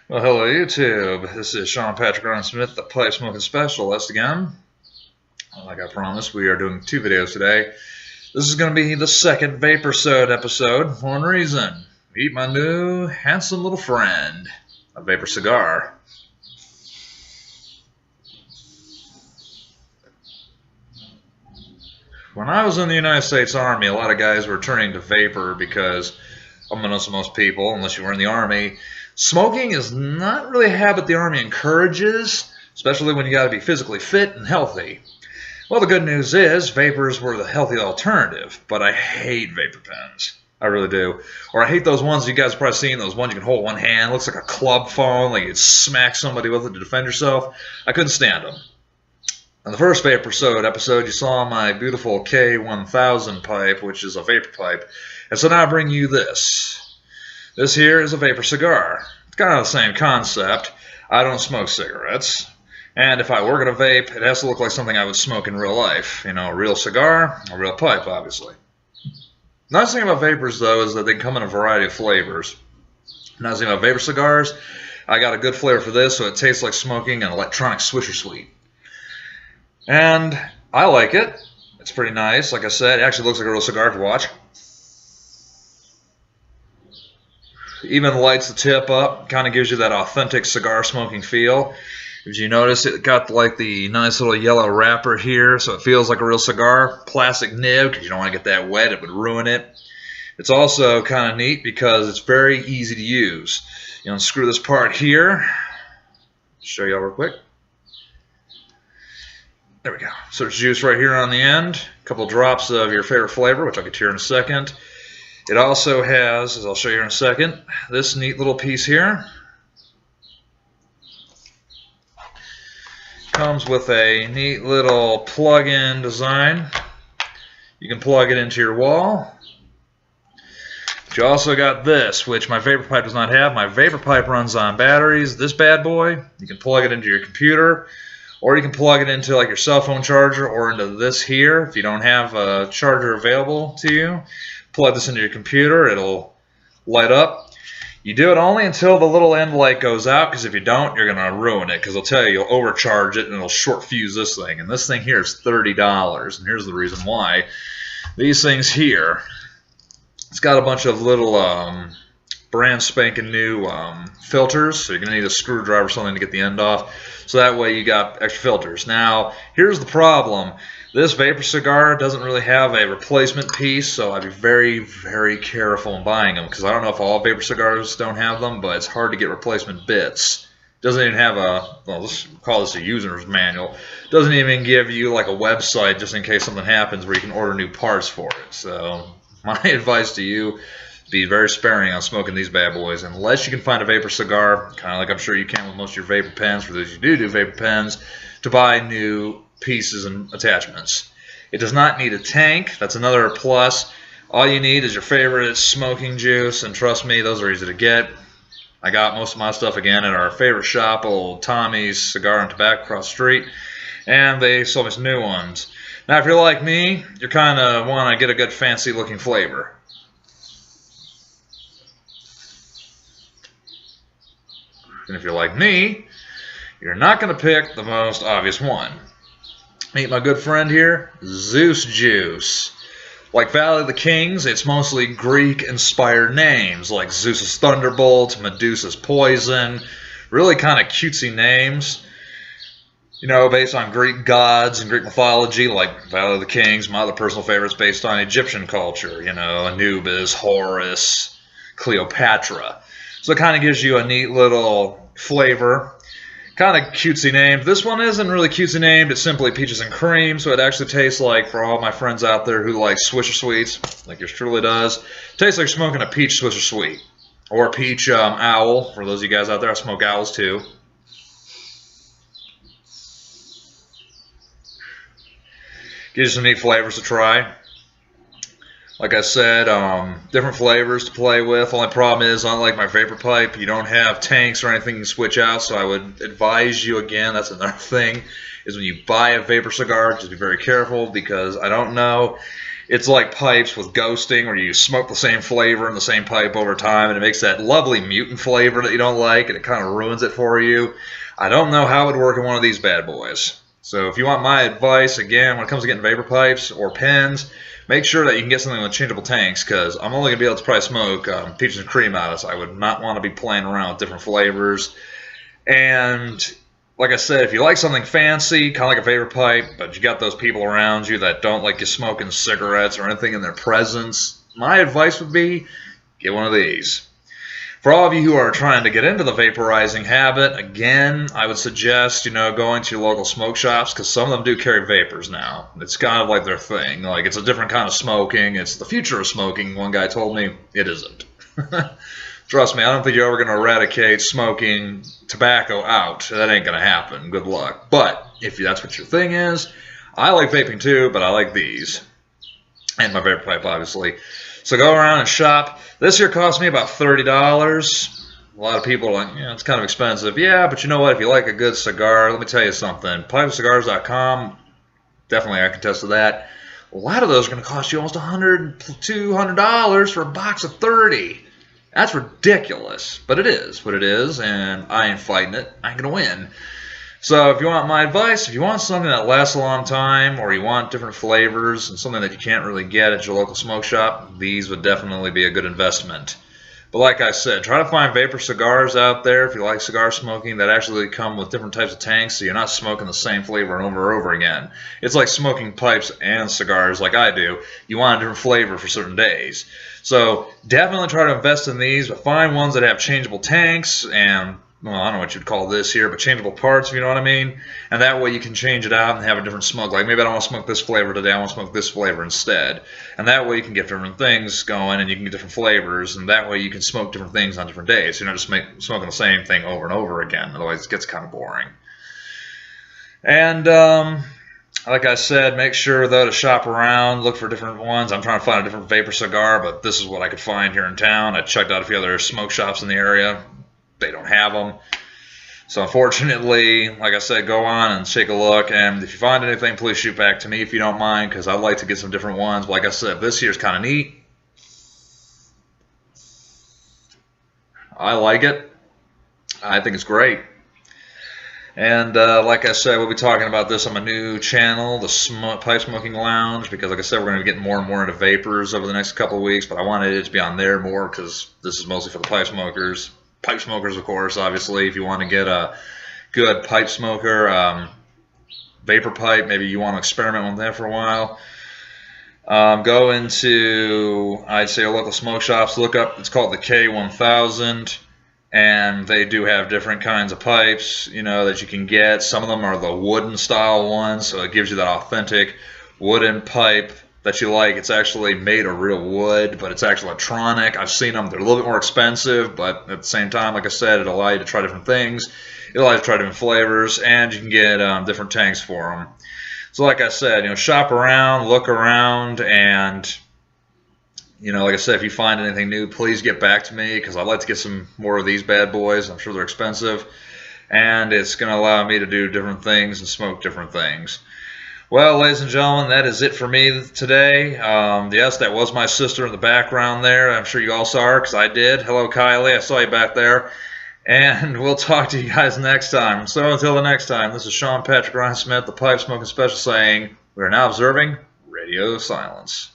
Well, hello YouTube. This is Sean Patrick Ron Smith, the pipe smoking specialist again. Like I promised, we are doing two videos today. This is going to be the second Vaporsode episode for one reason. Meet my new handsome little friend, a Vapor cigar. When I was in the United States Army, a lot of guys were turning to vapor because, unbeknownst to most people, unless you were in the Army, smoking is not really a habit the Army encourages, especially when you got to be physically fit and healthy. Well, the good news is vapors were the healthy alternative, but I hate vapor pens. I really do. Or I hate those ones you guys have probably seen, those ones you can hold one hand, looks like a club phone, like you'd smack somebody with it to defend yourself. I couldn't stand them. In the first Vaporsode episode, you saw my beautiful K1000 pipe, which is a vapor pipe. And so now I bring you this. This here is a vapor cigar. It's kind of the same concept. I don't smoke cigarettes. And if I were going to vape, it has to look like something I would smoke in real life. You know, a real cigar, a real pipe, obviously. The nice thing about vapors, though, is that they come in a variety of flavors. The nice thing about vapor cigars, I got a good flavor for this, so it tastes like smoking an electronic Swisher Sweet. And I like it. It's pretty nice. Like I said, it actually looks like a real cigar if you watch. Even lights the tip up, kind of gives you that authentic cigar smoking feel. As you notice, it got like the nice little yellow wrapper here, so it feels like a real cigar. Plastic nib, because you don't want to get that wet, it would ruin it. It's also kind of neat because it's very easy to use. You unscrew this part here. Show you all real quick. There we go. So there's juice right here on the end. A couple drops of your favorite flavor, which I'll get to here in a second. It also has, as I'll show you in a second, this neat little piece here. Comes with a neat little plug-in design. You can plug it into your wall. But you also got this, which my vapor pipe does not have. My vapor pipe runs on batteries. This bad boy, you can plug it into your computer, or you can plug it into like your cell phone charger, or into this here if you don't have a charger available to you. Plug this into your computer, it'll light up. You do it only until the little end light goes out, because if you don't, you're going to ruin it, because it'll tell you you'll overcharge it and it'll short fuse this thing. And this thing here is $30, and here's the reason why. These things here, it's got a bunch of little brand spanking new filters, so you're going to need a screwdriver or something to get the end off, so that way you got extra filters. Now, here's the problem. This vapor cigar doesn't really have a replacement piece, so I'd be very, very careful in buying them, because I don't know if all vapor cigars don't have them, but it's hard to get replacement bits. It doesn't even have a, well, let's call this a user's manual. It doesn't even give you like a website just in case something happens where you can order new parts for it. So my advice to you, be very sparing on smoking these bad boys unless you can find a vapor cigar, kind of like I'm sure you can with most of your vapor pens, for those who do vapor pens, to buy new pieces and attachments. It does not need a tank. That's another plus. All you need is your favorite smoking juice, and trust me, those are easy to get. I got most of my stuff again at our favorite shop, old Tommy's Cigar and Tobacco across the street, and they sold me some new ones. Now, if you're like me, you kind of want to get a good fancy looking flavor. And if you're like me, you're not going to pick the most obvious one. Meet my good friend here, Zeus Juice. Like Valley of the Kings, it's mostly Greek-inspired names, like Zeus's Thunderbolt, Medusa's Poison, really kind of cutesy names, you know, based on Greek gods and Greek mythology, like Valley of the Kings. My other personal favorites based on Egyptian culture, you know, Anubis, Horus, Cleopatra. So it kind of gives you a neat little flavor. Kind of cutesy named. This one isn't really cutesy named. It's simply peaches and cream, so it actually tastes like, for all my friends out there who like Swisher Sweets, like yours truly does, tastes like smoking a peach Swisher Sweet. Or a peach owl, for those of you guys out there. I smoke owls too. Gives you some neat flavors to try. Like I said, different flavors to play with. Only problem is, unlike my vapor pipe, you don't have tanks or anything you can switch out, so I would advise you, again, that's another thing, is when you buy a vapor cigar, just be very careful, because I don't know It's like pipes with ghosting, where you smoke the same flavor in the same pipe over time, and it makes that lovely mutant flavor that you don't like, and it kind of ruins it for you. I don't know how it would work in one of these bad boys. So if you want my advice, again, when it comes to getting vapor pipes or pens, make sure that you can get something with changeable tanks, because I'm only going to be able to probably smoke peaches and cream out of this. I would not want to be playing around with different flavors. And like I said, if you like something fancy, kind of like a vapor pipe, but you got those people around you that don't like you smoking cigarettes or anything in their presence, my advice would be get one of these. For all of you who are trying to get into the vaporizing habit, again, I would suggest, going to your local smoke shops, because some of them do carry vapors now. It's kind of like their thing. Like, it's a different kind of smoking. It's the future of smoking. One guy told me it isn't. Trust me, I don't think you're ever going to eradicate smoking tobacco out. That ain't going to happen. Good luck. But if that's what your thing is, I like vaping too, but I like these. And my vapor pipe, obviously. So go around and shop. This here cost me about $30. A lot of people are like, it's kind of expensive. Yeah, but you know what? If you like a good cigar, let me tell you something. Pipecigars.com, definitely I can attest to that. A lot of those are going to cost you almost $100, $200 for a box of 30. That's ridiculous, but it is what it is, and I ain't fighting it. I ain't going to win. So if you want my advice, if you want something that lasts a long time, or you want different flavors and something that you can't really get at your local smoke shop, these would definitely be a good investment. But like I said, try to find vapor cigars out there if you like cigar smoking that actually come with different types of tanks, so you're not smoking the same flavor over and over again. It's like smoking pipes and cigars like I do. You want a different flavor for certain days. So definitely try to invest in these, but find ones that have changeable tanks and, well, I don't know what you'd call this here, but changeable parts, if you know what I mean. And that way you can change it out and have a different smoke. Like, maybe I don't want to smoke this flavor today, I want to smoke this flavor instead. And that way you can get different things going, and you can get different flavors, and that way you can smoke different things on different days. So you're not just smoking the same thing over and over again. Otherwise it gets kind of boring. And like I said, make sure, though, to shop around, look for different ones. I'm trying to find a different vapor cigar, but this is what I could find here in town. I checked out a few other smoke shops in the area. They don't have them. So unfortunately, like I said, go on and take a look. And if you find anything, please shoot back to me if you don't mind, because I'd like to get some different ones. But like I said, this here's kind of neat. I like it. I think it's great. And like I said, we'll be talking about this on my new channel, the Pipe Smoking Lounge, because like I said, we're going to be getting more and more into vapors over the next couple of weeks, but I wanted it to be on there more because this is mostly for the pipe smokers. Pipe smokers, of course, obviously. If you want to get a good pipe smoker, vapor pipe, maybe you want to experiment with that for a while, go into, I'd say, local smoke shops. Look up, it's called the K1000. And they do have different kinds of pipes, that you can get. Some of them are the wooden style ones, so it gives you that authentic wooden pipe that you like. It's actually made of real wood, but it's actually electronic. I've seen them. They're a little bit more expensive, but at the same time, like I said, it'll allow you to try different things. It'll allow you to try different flavors, and you can get different tanks for them. So like I said, shop around, look around, and like I said, if you find anything new, please get back to me, because I'd like to get some more of these bad boys. I'm sure they're expensive, and it's going to allow me to do different things and smoke different things. Well, ladies and gentlemen, that is it for me today. Yes, that was my sister in the background there. I'm sure you all saw her, because I did. Hello, Kylie. I saw you back there. And we'll talk to you guys next time. So until the next time, this is Sean Patrick Ryan Smith, the Pipe Smoking Specialist, saying we are now observing radio silence.